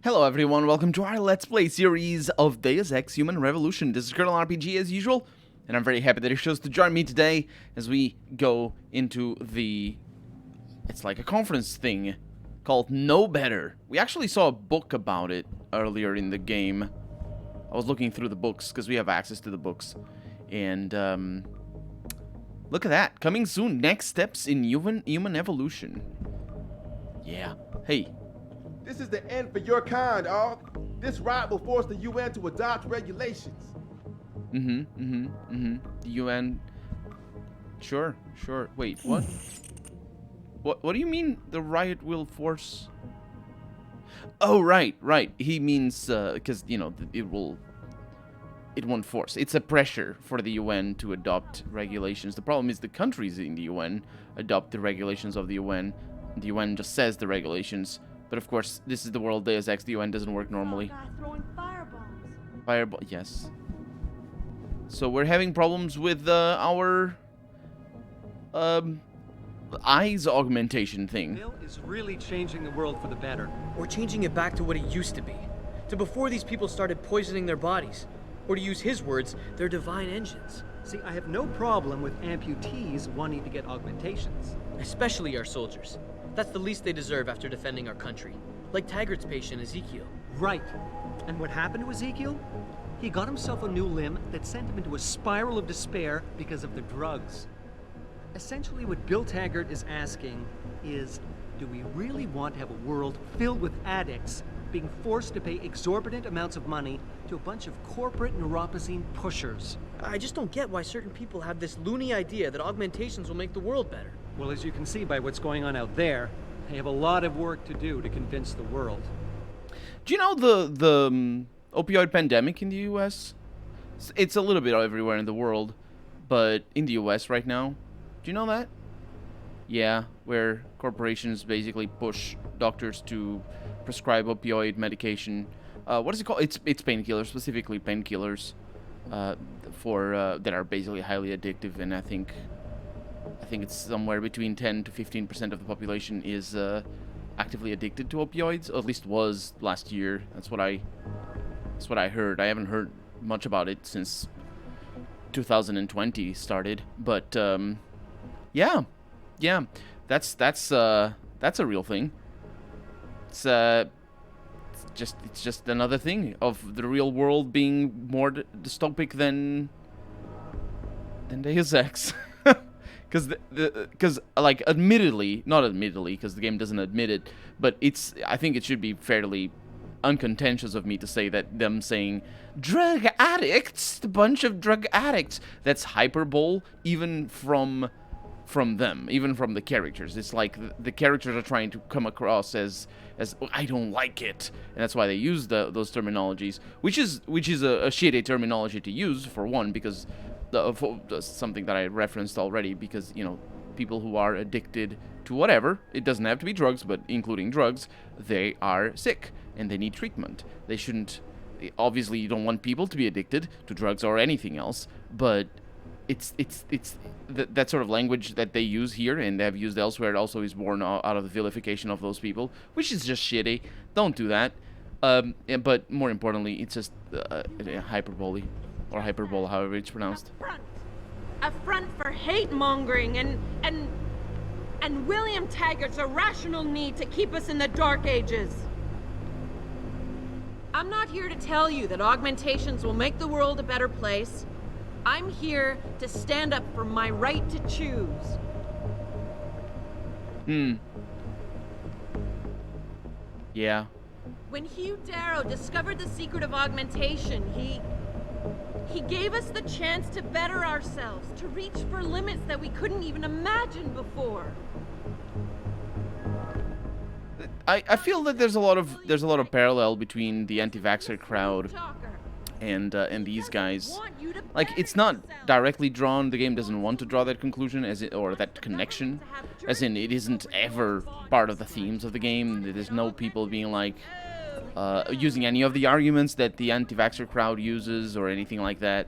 Hello everyone, welcome to our Let's Play series of Deus Ex Human Revolution. This is Colonel RPG as usual, and I'm very happy that you chose to join me today as we go into it's like a conference thing called Know Better. We actually saw a book about it earlier in the game. I was looking through the books, because we have access to the books. And, look at that. Coming soon, next steps in human evolution. Yeah. Hey. This is the end for your kind, Ark. This riot will force the UN to adopt regulations. The UN... Sure. Wait, what? What do you mean the riot will force... Oh, right. He means, because, you know, it won't force. It's a pressure for the UN to adopt regulations. The problem is the countries in the UN adopt the regulations of the UN. The UN just says the regulations. But of course, this is the world Deus Ex. The UN doesn't work normally. Throwing fireballs. Fireball, yes. So we're having problems with our eyes augmentation thing. Bill is really changing the world for the better. Or changing it back to what it used to be. To before these people started poisoning their bodies. Or to use his words, their divine engines. See, I have no problem with amputees wanting to get augmentations. Especially our soldiers. That's the least they deserve after defending our country. Like Taggart's patient, Ezekiel. Right. And what happened to Ezekiel? He got himself a new limb that sent him into a spiral of despair because of the drugs. Essentially, what Bill Taggart is asking is, do we really want to have a world filled with addicts being forced to pay exorbitant amounts of money to a bunch of corporate neuropozyne pushers? I just don't get why certain people have this loony idea that augmentations will make the world better. Well, as you can see by what's going on out there, they have a lot of work to do to convince the world. Do you know the opioid pandemic in the US? It's a little bit everywhere in the world, but in the US right now, do you know that? Yeah, where corporations basically push doctors to prescribe opioid medication. What is it called? It's painkillers, specifically painkillers, that are basically highly addictive, and I think it's somewhere between 10 to 15% of the population is actively addicted to opioids, or at least was last year. That's what I heard. I haven't heard much about it since 2020 started, but yeah, that's a real thing. It's just another thing of the real world being more dystopic than Deus Ex. Because like, not admittedly, because the game doesn't admit it, but I think it should be fairly uncontentious of me to say that them saying drug addicts, a bunch of drug addicts, that's hyperbole, even from them, even from the characters. It's like the characters are trying to come across as I don't like it, and that's why they use those terminologies, which is a shitty terminology to use, for one, because something that I referenced already, because, you know, people who are addicted to whatever, it doesn't have to be drugs, but including drugs, they are sick and they need treatment. They shouldn't, obviously you don't want people to be addicted to drugs or anything else, but it's that sort of language that they use here and have used elsewhere also is born out of the vilification of those people, which is just shitty. Don't do that. But more importantly, it's just hyperbole. Or hyperbole, however it's pronounced. A front for hate-mongering and William Taggart's irrational need to keep us in the Dark Ages. I'm not here to tell you that augmentations will make the world a better place. I'm here to stand up for my right to choose. Yeah. When Hugh Darrow discovered the secret of augmentation, he gave us the chance to better ourselves, to reach for limits that we couldn't even imagine before. I feel that there's a lot of parallel between the anti-vaxxer crowd and these guys. Like, it's not directly drawn. The game doesn't want to draw that conclusion, or that connection, as in it isn't ever part of the themes of the game. There's no people being like using any of the arguments that the anti-vaxxer crowd uses or anything like that.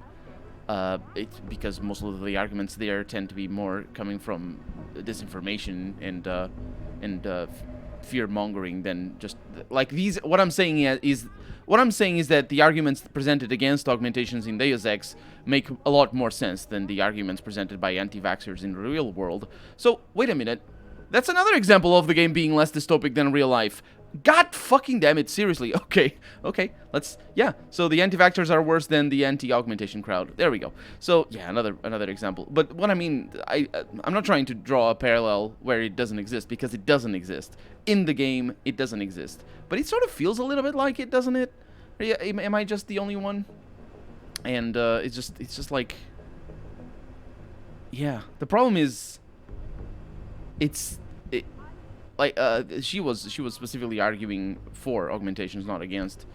It's because most of the arguments there tend to be more coming from disinformation and fear mongering than just like these. What I'm saying is that the arguments presented against augmentations in Deus Ex make a lot more sense than the arguments presented by anti-vaxxers in the real world. So wait a minute, that's another example of the game being less dystopic than real life. God fucking damn it, seriously. Okay, let's, yeah. So the anti-vaxxers are worse than the anti-augmentation crowd. There we go. So, yeah, another example. But what I mean, I'm not trying to draw a parallel where it doesn't exist, because it doesn't exist. In the game, it doesn't exist. But it sort of feels a little bit like it, doesn't it? Am I just the only one? And it's just like, yeah. The problem is, she was specifically arguing for augmentations, not against.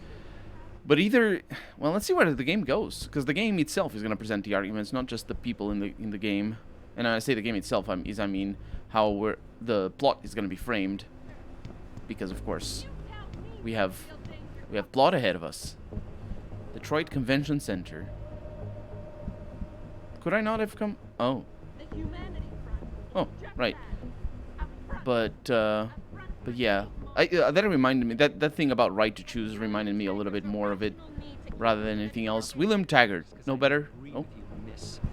But either, well, let's see where the game goes, because the game itself is going to present the arguments, not just the people in the game. And I say the game itself, I mean how the plot is going to be framed, because of course we have plot ahead of us. Detroit Convention Center. Could I not have come? Oh. Oh, right. But yeah, that reminded me, that thing about right to choose reminded me a little bit more of it, rather than anything else. William Taggart, no better? Oh.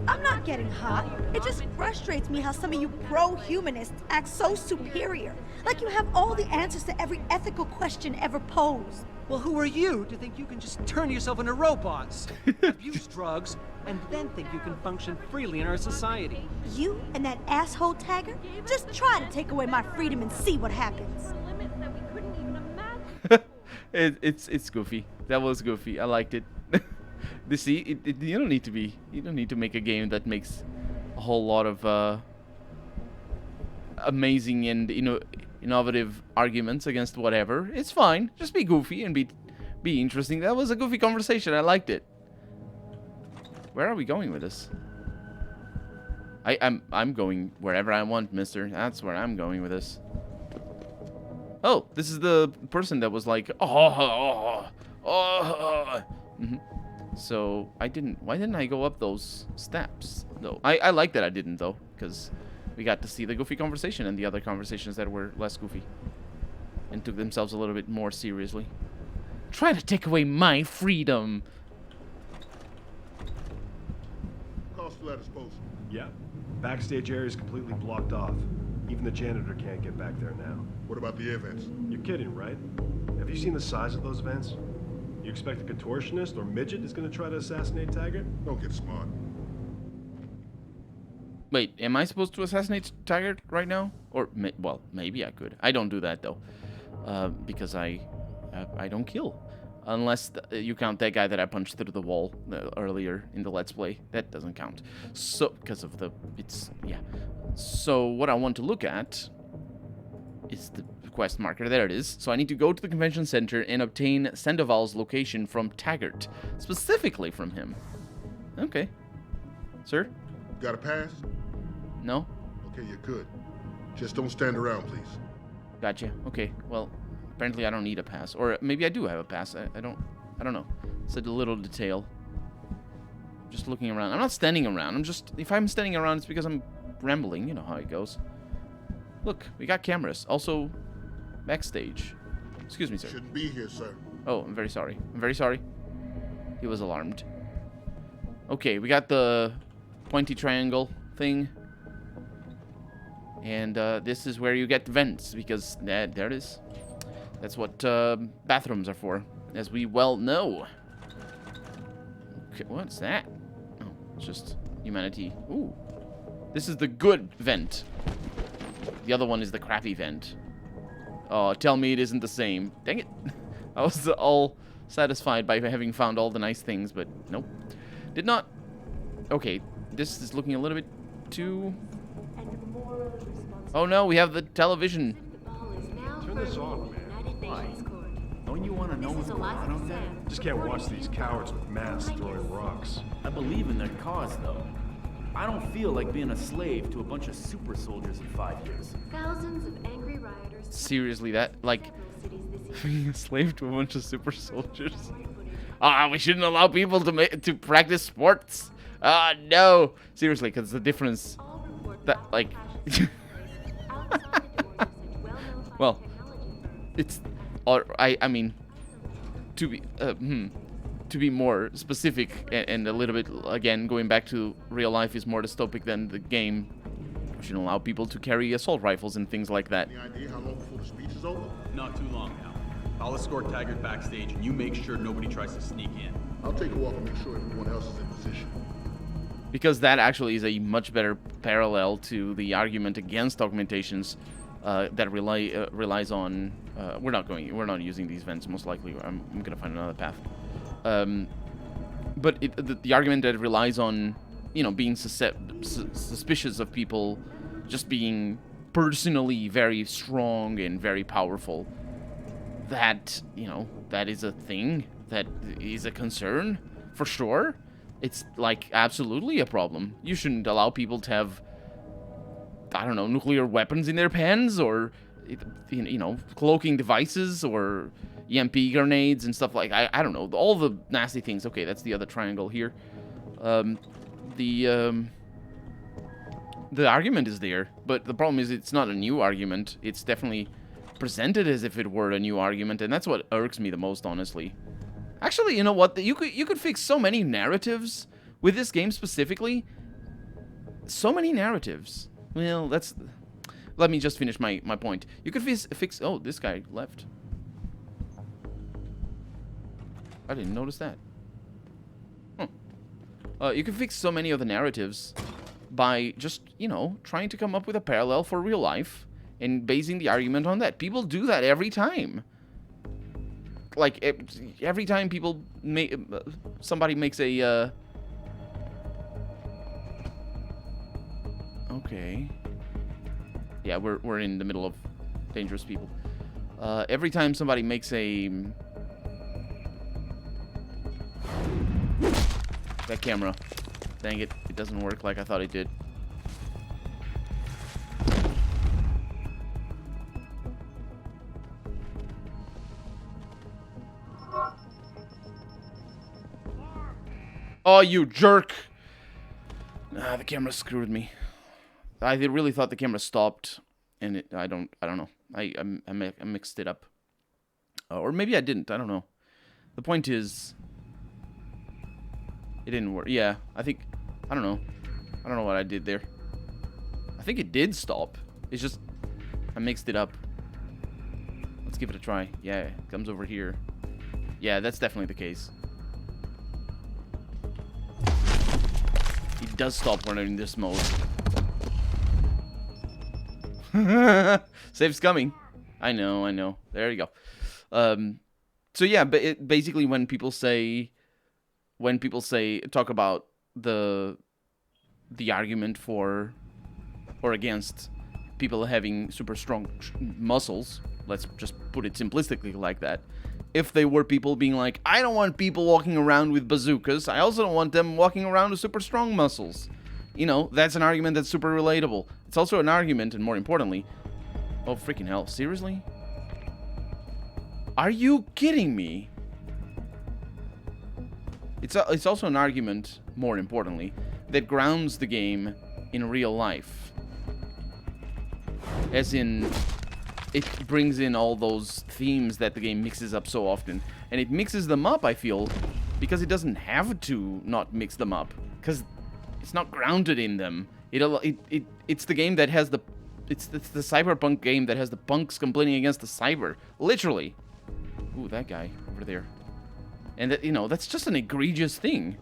I'm not getting hot. It just frustrates me how some of you pro-humanists act so superior. Like you have all the answers to every ethical question ever posed. Well, who are you to think you can just turn yourself into robots, abuse drugs, and then think you can function freely in our society? You and that asshole Taggart just try to take away my freedom and see what happens. It's goofy. That was goofy. I liked it. You don't need to make a game that makes a whole lot of amazing and innovative arguments against whatever. It's fine. Just be goofy and be interesting. That was a goofy conversation. I liked it. Where are we going with this? I'm going wherever I want, mister. That's where I'm going with this. Oh, this is the person that was like, So why didn't I go up those steps though? I like that I didn't though, because we got to see the goofy conversation and the other conversations that were less goofy and took themselves a little bit more seriously. Try to take away my freedom. Letters posted. Yeah. Backstage area is completely blocked off. Even the janitor can't get back there now. What about the air vents? You're kidding, right? Have you seen the size of those vents? You expect a contortionist or midget is going to try to assassinate Taggart? Don't get smart. Wait, am I supposed to assassinate Taggart right now? Or, well, maybe I could. I don't do that, though. Because I don't kill. Unless you count that guy that I punched through the wall earlier in the Let's Play. That doesn't count. So, because of yeah. So, what I want to look at is the quest marker. There it is. So, I need to go to the convention center and obtain Sandoval's location from Taggart. Specifically from him. Okay. Sir? Got a pass? No? Okay, you're good. Just don't stand around, please. Gotcha. Okay, well, apparently I don't need a pass. Or maybe I do have a pass. I don't know. It's a little detail. Just looking around. I'm not standing around. If I'm standing around, it's because I'm rambling. You know how it goes. Look, we got cameras. Also, backstage. Excuse me, sir. Shouldn't be here, sir. Oh, I'm very sorry. I'm very sorry. He was alarmed. Okay, we got the pointy triangle thing. And this is where you get vents, because there it is. That's what bathrooms are for, as we well know. Okay, what's that? Oh, it's just humanity. Ooh. This is the good vent. The other one is the crappy vent. Oh, tell me it isn't the same. Dang it. I was all satisfied by having found all the nice things, but nope. Did not. Okay, this is looking a little bit too... Oh no, we have the television. Turn this on, man. Why? Don't you want to know what's going on out there? Just can't watch these cowards with masks throwing rocks. I believe in their cause, though. I don't feel like being a slave to a bunch of super soldiers in 5 years. Thousands of angry rioters. Seriously, that, like, being a slave to a bunch of super soldiers. Ah, we shouldn't allow people to practice sports. Ah, no. Seriously, because the difference that, like... Well, it's, or I mean, to be more specific and a little bit, again, going back to real life is more dystopic than the game. We should allow people to carry assault rifles and things like that. Any idea how long before the speech is over? Not too long now. I'll escort Taggart backstage, and you make sure nobody tries to sneak in. I'll take a walk and make sure everyone else is in position. Because that actually is a much better parallel to the argument against augmentations that relies on. We're not using these vents most likely. I'm gonna find another path. But the argument that relies on, you know, being suspicious of people just being personally very strong and very powerful. That, you know, that is a thing. That is a concern for sure. It's like absolutely a problem. You shouldn't allow people to have, I don't know, nuclear weapons in their pens, or, you know, cloaking devices, or EMP grenades and stuff like, I don't know, all the nasty things. Okay, that's the other triangle here. The argument is there, but the problem is it's not a new argument. It's definitely presented as if it were a new argument, and that's what irks me the most, honestly. Actually, you know what? You could fix so many narratives with this game specifically. So many narratives. Well, that's... Let me just finish my point. You could fix... Oh, this guy left. I didn't notice that. You can fix so many of the narratives by just, you know, trying to come up with a parallel for real life and basing the argument on that. People do that every time. Like, every time people somebody makes a, Okay. Yeah, we're in the middle of dangerous people. Every time somebody makes a... That camera. Dang it, it doesn't work like I thought it did. Oh, you jerk! Ah, the camera screwed me. I really thought the camera stopped, and I don't know. I mixed it up, or maybe I didn't. I don't know. The point is, it didn't work. Yeah, I don't know. I don't know what I did there. I think it did stop. It's just I mixed it up. Let's give it a try. Yeah, it comes over here. Yeah, that's definitely the case. It does stop when I'm in this mode. Save's coming. I know. There you go. So yeah, but basically when people say, talk about the argument for or against people having super strong muscles, let's just put it simplistically like that. If they were people being like, I don't want people walking around with bazookas, I also don't want them walking around with super strong muscles. You know, that's an argument that's super relatable. It's also an argument, and more importantly... Oh, freaking hell. Seriously? Are you kidding me? It's also an argument, more importantly, that grounds the game in real life. As in... It brings in all those themes that the game mixes up so often. And it mixes them up, I feel, because it doesn't have to not mix them up. Because it's not grounded in them. It's the game that has the... It's the cyberpunk game that has the punks complaining against the cyber. Literally. Ooh, that guy over there. And, that, you know, that's just an egregious thing.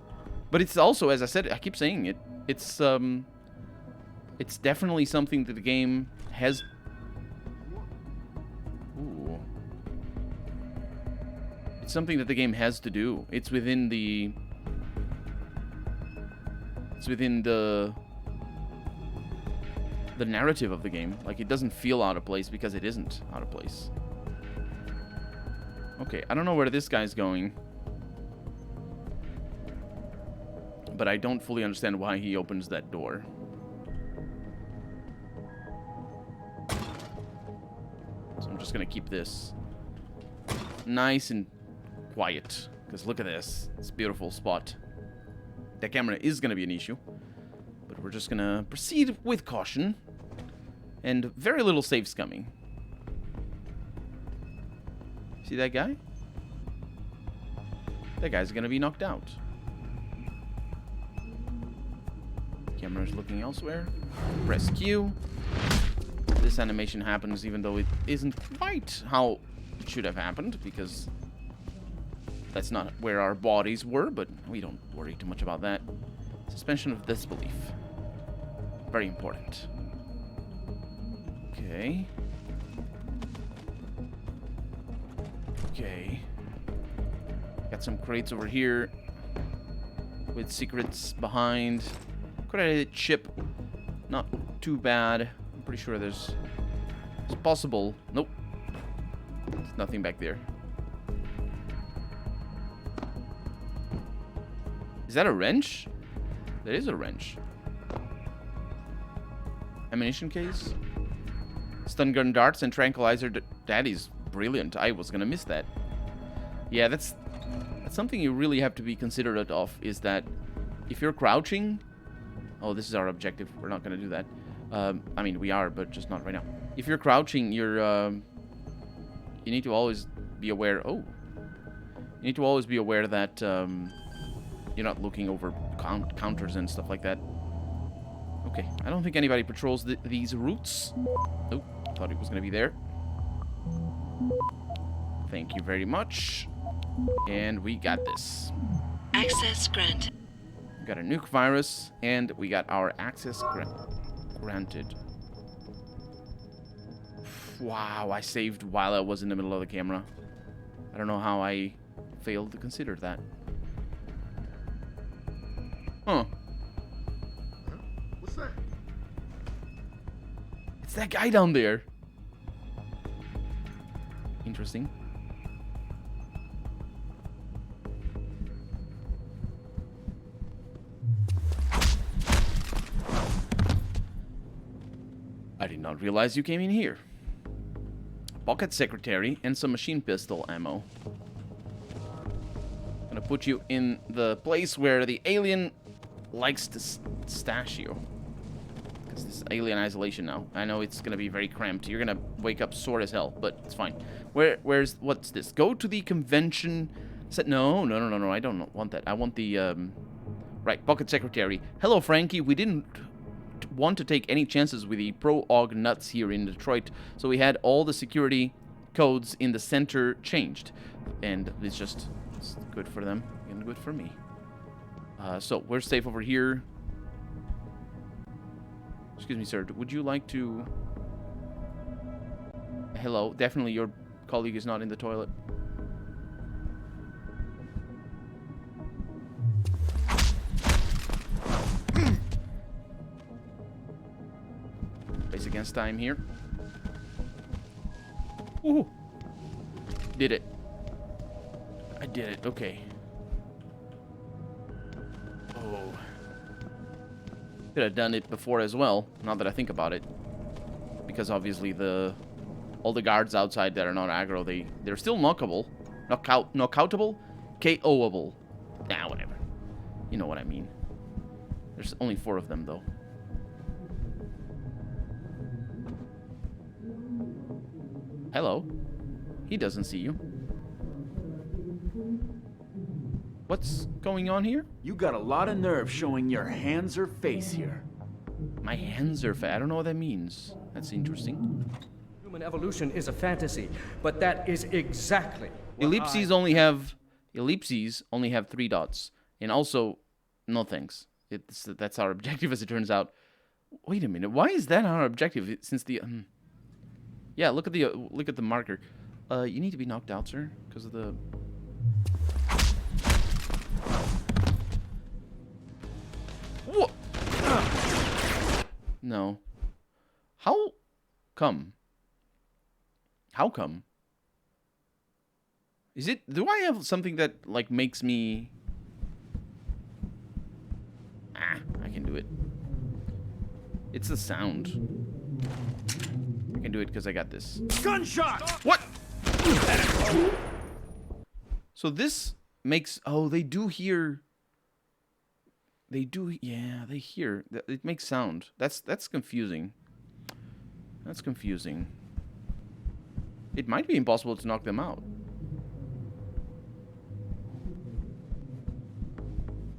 But it's also, as I said, I keep saying it, it's definitely something that the game has... Ooh. It's something that the game has to do. It's within the... It's within the narrative of the game. Like, it doesn't feel out of place because it isn't out of place. Okay, I don't know where this guy's going. But I don't fully understand why he opens that door. So I'm just gonna keep this nice and quiet. Because look at this. It's a beautiful spot. That camera is gonna be an issue. But we're just gonna proceed with caution. And very little saves coming. See that guy? That guy's gonna be knocked out. Camera's looking elsewhere. Press Q. This animation happens even though it isn't quite how it should have happened, because that's not where our bodies were, but we don't worry too much about that. Suspension of disbelief. Very important. Okay. Okay. Got some crates over here with secrets behind. Credited chip. Not too bad. I'm pretty sure it's possible. Nope. There's nothing back there. Is that a wrench? There is a wrench. Ammunition case. Stun gun darts and tranquilizer. That is brilliant. I was gonna miss that. Yeah, that's something you really have to be considerate of, is that if you're crouching... Oh, this is our objective. We're not gonna do that. I mean, we are, but just not right now. If you're crouching, you're... you need to always be aware... Oh. You need to always be aware that you're not looking over counters and stuff like that. Okay, I don't think anybody patrols these routes. Oh, thought it was gonna be there. Thank you very much. And we got this. Access granted. We got a nuke virus, and we got our access granted. Wow, I saved while I was in the middle of the camera. I don't know how I failed to consider that. Huh. What's that? It's that guy down there. Interesting. I did not realize you came in here. Pocket secretary and some machine pistol ammo. Gonna put you in the place where the alien likes to stash you. Because this is alien isolation now. I know it's gonna be very cramped. You're gonna wake up sore as hell, but it's fine. What's this? Go to the convention set. No. I don't want that. I want the, right, pocket secretary. Hello, Frankie. We didn't want to take any chances with the pro-aug nuts here in Detroit, so we had all the security codes in the center changed. And it's good for them and good for me. So we're safe over here. Excuse me, sir. Would you like to... Hello. Definitely your colleague is not in the toilet. Race against time here. Ooh. Did it. I did it. Okay. Oh. Could have done it before as well, now that I think about it. Because obviously all the guards outside that are not aggro, they're still knockable. Knockoutable? KOable. Nah, whatever. You know what I mean. There's only 4 of them, though. Hello. He doesn't see you. What's going on here? You got a lot of nerve showing your hands or face here. My hands are fat. I don't know what that means. That's interesting. Human evolution is a fantasy, but that is exactly ellipses only have 3 dots. And also, no thanks. That's our objective, as it turns out. Wait a minute. Why is that our objective? Since the yeah, look at the marker. You need to be knocked out, sir, because of the... What? No. How come? How come? Is it... Do I have something that, like, makes me... I can do it. It's the sound. I can do it because I got this. Gunshot! What? So this makes... Oh, they do hear... They do... Yeah, they hear. It makes sound. That's confusing. That's confusing. It might be impossible to knock them out.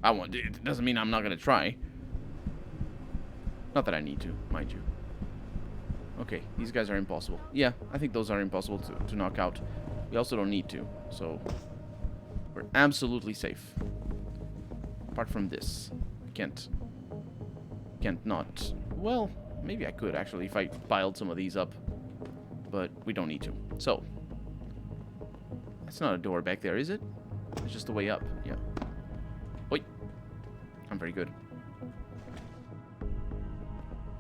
It doesn't mean I'm not gonna try. Not that I need to, mind you. Okay, these guys are impossible. Yeah, I think those are impossible to knock out. We also don't need to, so we're absolutely safe. Apart from this, I can't not. Well, maybe I could actually if I piled some of these up, but we don't need to. So that's not a door back there, is it? It's just a way up. Yeah. Oi. I'm very good.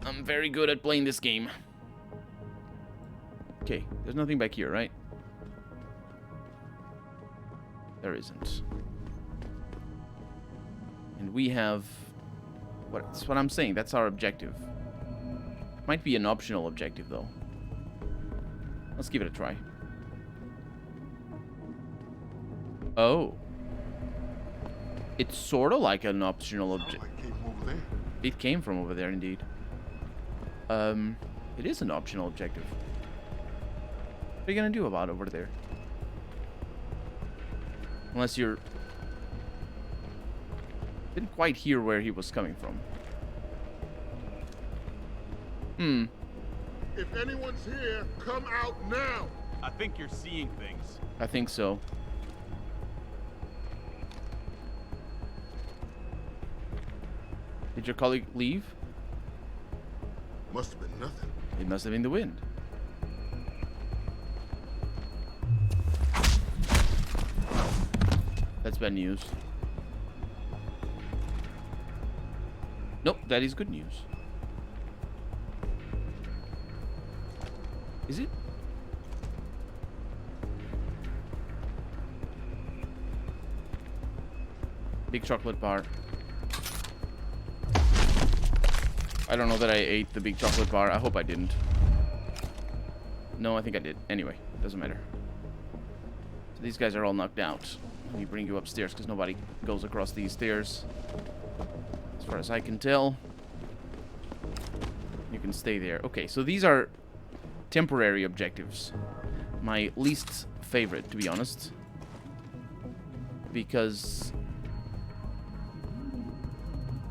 I'm very good at playing this game. Okay, there's nothing back here, right? There isn't. And we have... That's what I'm saying. That's our objective. Might be an optional objective, though. Let's give it a try. Oh. It's sort of like an optional objective. It came from over there, indeed. It is an optional objective. What are you gonna do about over there? Unless you're... Didn't quite hear where he was coming from. If anyone's here, come out now. I think you're seeing things. I think so. Did your colleague leave? Must have been nothing. It must have been the wind. That's bad news. Nope, that is good news. Is it? Big chocolate bar. I don't know that I ate the big chocolate bar. I hope I didn't. No, I think I did. Anyway, doesn't matter. So these guys are all knocked out. Let me bring you upstairs because nobody goes across these stairs. As far as I can tell. You can stay there. Okay, so these are temporary objectives. My least favorite, to be honest. Because,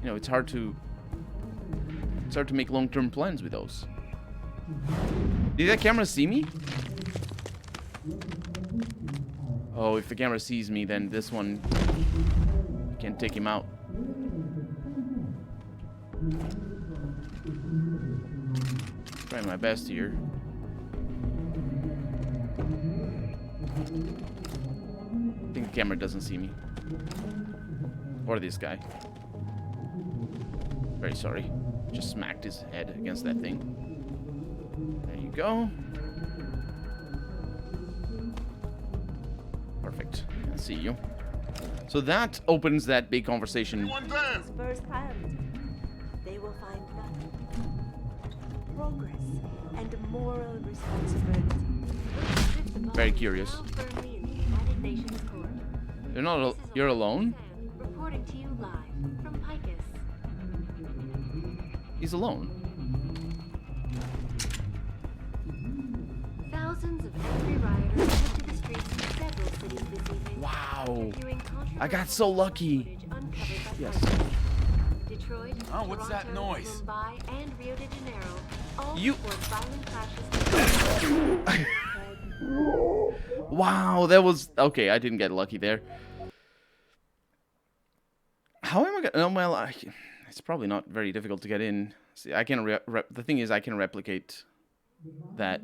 you know, it's hard to make long-term plans with those. Did that camera see me? Oh, if the camera sees me, then this one can take him out. Trying my best here. I think the camera doesn't see me. Or this guy. Very sorry. Just smacked his head against that thing. There you go. Perfect. I see you. So that opens that big conversation. Firsthand, they will find nothing. Progress and moral responsibility. Very curious. You're not. You're alone. Reporting to you live from Picus. He's alone. Thousands of angry rioters took to the streets in several cities this evening. Wow. I got so lucky. Yes. Detroit, oh, what's that noise? Mumbai, and Rio de Janeiro all You. report violent clashes. Wow, that was okay. I didn't get lucky there. How am I gonna? Well, it's probably not very difficult to get in. See, I can. The thing is, I can replicate that.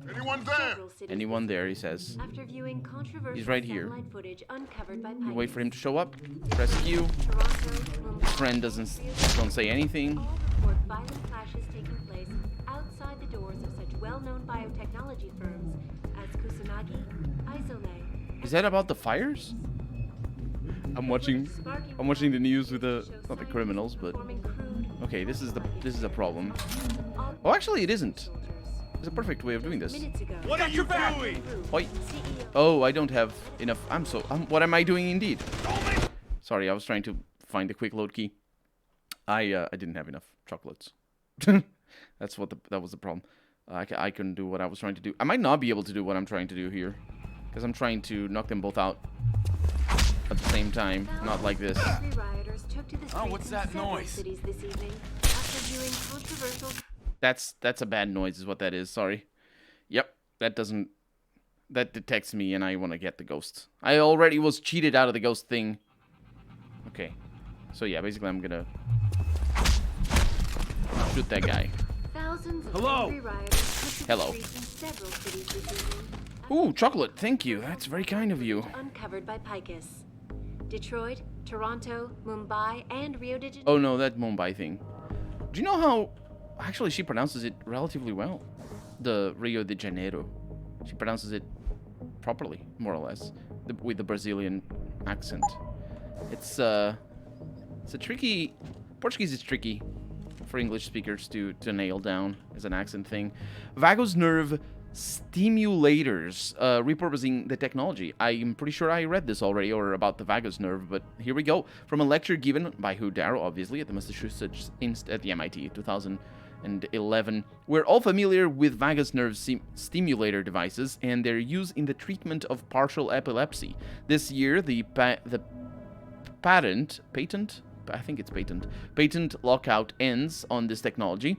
Anyone there? Anyone there? He says. After viewing controversial He's right here. satellite footage uncovered by You wait for him to Picus, show up. Press Q. Toronto, His friend don't say anything. all report violent clashes taking place outside the doors of such well-known biotechnology firms as Kusanagi, Isole. Is that about the fires? I'm watching the news with not the criminals, but okay, this is a problem. Oh, actually, it isn't. There's a perfect way of doing this. What are you doing? Oi. Oh, I don't have enough. What am I doing indeed? Sorry, I was trying to find the quick load key. I didn't have enough chocolates. That was the problem. I couldn't do what I was trying to do. I might not be able to do what I'm trying to do here, because I'm trying to knock them both out at the same time, not like this. Hackers took to the streets what's in that several noise? cities this evening after viewing controversial. That's a bad noise is what that is. Sorry. Yep. That detects me and I want to get the ghost. I already was cheated out of the ghost thing. Okay. So yeah, basically I'm gonna shoot that guy. Thousands of Hello. angry rioters took to Hello. the streets in several cities this evening. Ooh, chocolate. Thank you. That's very kind of you. Uncovered by Picus. Detroit, Toronto, Mumbai, and Rio de Janeiro. Oh no, that Mumbai thing. Do you know how... Actually, she pronounces it relatively well. The Rio de Janeiro. She pronounces it properly, more or less, with the Brazilian accent. It's a tricky... Portuguese is tricky for English speakers to nail down as an accent thing. Vagus nerve stimulators, repurposing the technology. I'm pretty sure I read this already, or about the vagus nerve, but here we go. From a lecture given by Darrow, obviously, at the Massachusetts at the MIT 2011. We're all familiar with vagus nerve stimulator devices and their use in the treatment of partial epilepsy. This year, the patent lockout ends on this technology.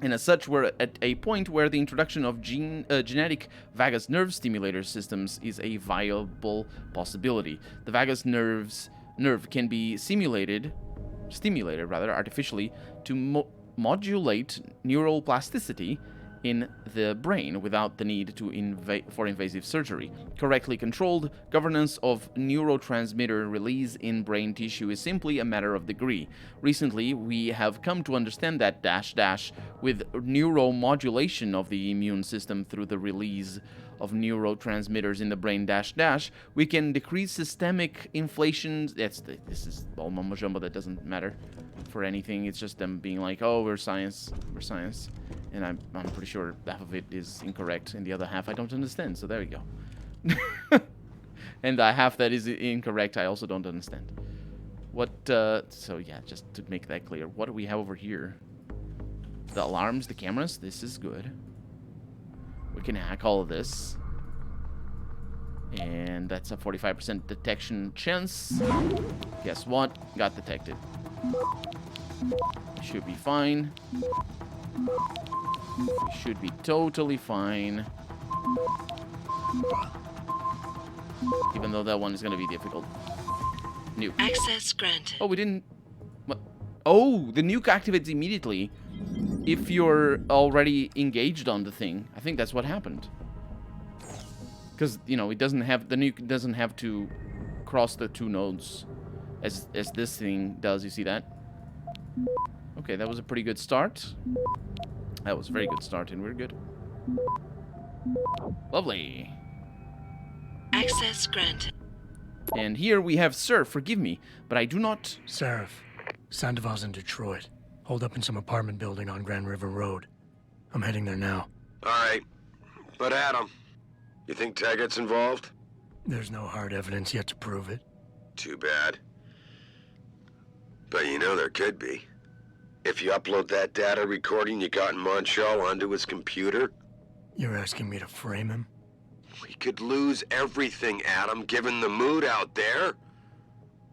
And as such, we're at a point where the introduction of genetic vagus nerve stimulator systems is a viable possibility. The vagus nerve can be stimulated artificially to modulate neural plasticity in the brain without the need for invasive surgery. Correctly controlled governance of neurotransmitter release in brain tissue is simply a matter of degree. Recently, we have come to understand that with neuromodulation of the immune system through the release of neurotransmitters in the brain we can decrease systemic inflation. This is all mumbo jumbo that doesn't matter for anything. It's just them being like, oh, we're science, and I'm pretty sure half of it is incorrect and the other half I don't understand, so there we go. And the half that is incorrect I also don't understand. So yeah, just to make that clear, what do we have over here? The alarms, the cameras, this is good. We can hack all of this. And that's a 45% detection chance. Guess what? Got detected. Should be fine. Should be totally fine. Even though that one is going to be difficult. Nuke. Access granted. Oh, we didn't... What? Oh, the nuke activates immediately if you're already engaged on the thing. I think that's what happened. Because, you know, the nuke doesn't have to cross the two nodes as this thing does. You see that? Okay, that was a pretty good start. That was a very good start, and we're good. Lovely. Access granted. And here we have Sir, forgive me, but I do not... Seraph, Sandoval's in Detroit. Holed up in some apartment building on Grand River Road. I'm heading there now. All right. But Adam, you think Taggart's involved? There's no hard evidence yet to prove it. Too bad. But you know there could be. If you upload that data recording you got in Montreal onto his computer... You're asking me to frame him? We could lose everything, Adam, given the mood out there.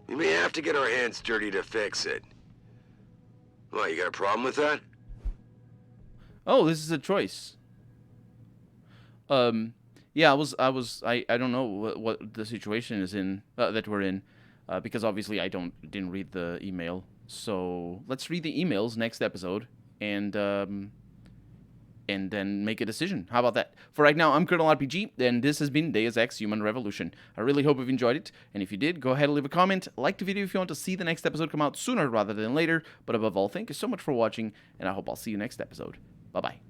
We may have to get our hands dirty to fix it. Well, you got a problem with that? Oh, this is a choice. Yeah, I don't know what the situation is in that we're in, because obviously I didn't read the email. So let's read the emails next episode and then make a decision. How about that? For right now, I'm Colonel RPG, and this has been Deus Ex Human Revolution. I really hope you've enjoyed it, and if you did, go ahead and leave a comment, like the video if you want to see the next episode come out sooner rather than later, but above all, thank you so much for watching, and I hope I'll see you next episode. Bye-bye.